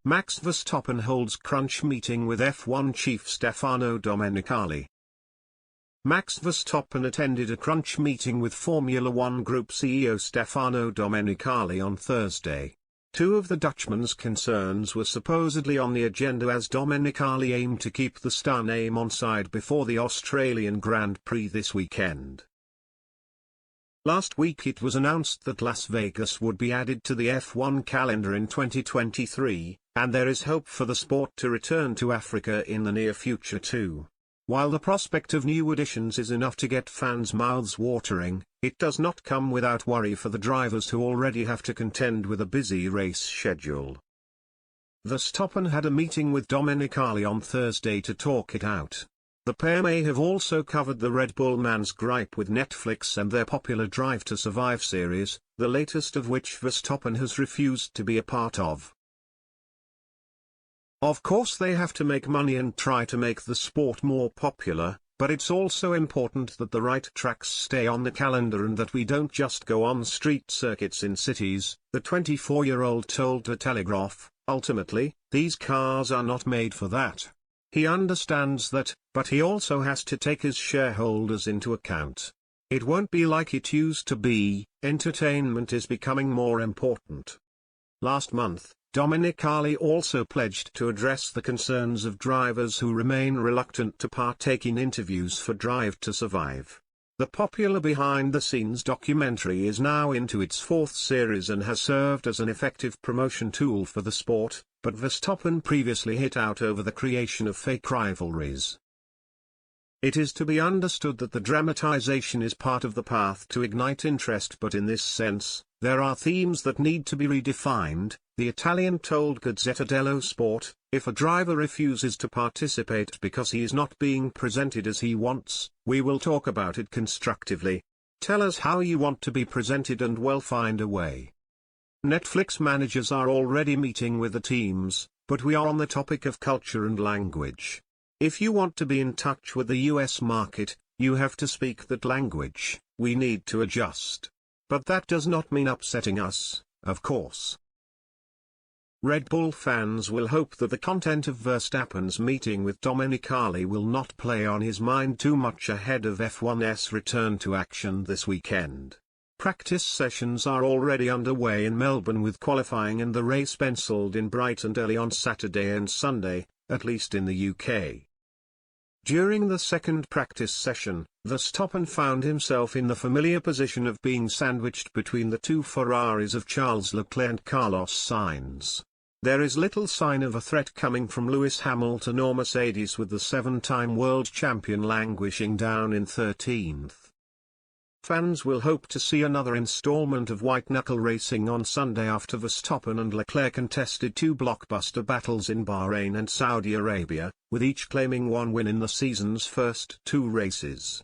Max Verstappen holds crunch meeting with F1 chief Stefano Domenicali. Max Verstappen attended a crunch meeting with Formula One Group CEO Stefano Domenicali on Thursday. Two of the Dutchman's concerns were supposedly on the agenda as Domenicali aimed to keep the star name on side before the Australian Grand Prix this weekend. Last week it was announced that Las Vegas would be added to the F1 calendar in 2023, and there is hope for the sport to return to Africa in the near future too. While the prospect of new additions is enough to get fans' mouths watering, it does not come without worry for the drivers who already have to contend with a busy race schedule. Verstappen had a meeting with Domenicali on Thursday to talk it out. The pair may have also covered the Red Bull man's gripe with Netflix and their popular Drive to Survive series, the latest of which Verstappen has refused to be a part of. Of course they have to make money and try to make the sport more popular, but it's also important that the right tracks stay on the calendar and that we don't just go on street circuits in cities, the 24-year-old told The Telegraph. Ultimately, these cars are not made for that. He understands that, but he also has to take his shareholders into account. It won't be like it used to be. Entertainment is becoming more important. Last month, Domenicali also pledged to address the concerns of drivers who remain reluctant to partake in interviews for Drive to Survive. The popular behind-the-scenes documentary is now into its fourth series and has served as an effective promotion tool for the sport, but Verstappen previously hit out over the creation of fake rivalries. It is to be understood that the dramatization is part of the path to ignite interest, but in this sense, there are themes that need to be redefined, the Italian told Gazzetta dello Sport. If a driver refuses to participate because he is not being presented as he wants, we will talk about it constructively. Tell us how you want to be presented and we'll find a way. Netflix managers are already meeting with the teams, but we are on the topic of culture and language. If you want to be in touch with the US market, you have to speak that language. We need to adjust. But that does not mean upsetting us, of course. Red Bull fans will hope that the content of Verstappen's meeting with Domenicali will not play on his mind too much ahead of F1's return to action this weekend. Practice sessions are already underway in Melbourne with qualifying and the race penciled in Brighton early on Saturday and Sunday, at least in the UK. During the second practice session, Verstappen found himself in the familiar position of being sandwiched between the two Ferraris of Charles Leclerc and Carlos Sainz. There is little sign of a threat coming from Lewis Hamilton or Mercedes, with the seven-time world champion languishing down in 13th. Fans will hope to see another installment of white-knuckle racing on Sunday after Verstappen and Leclerc contested two blockbuster battles in Bahrain and Saudi Arabia, with each claiming one win in the season's first two races.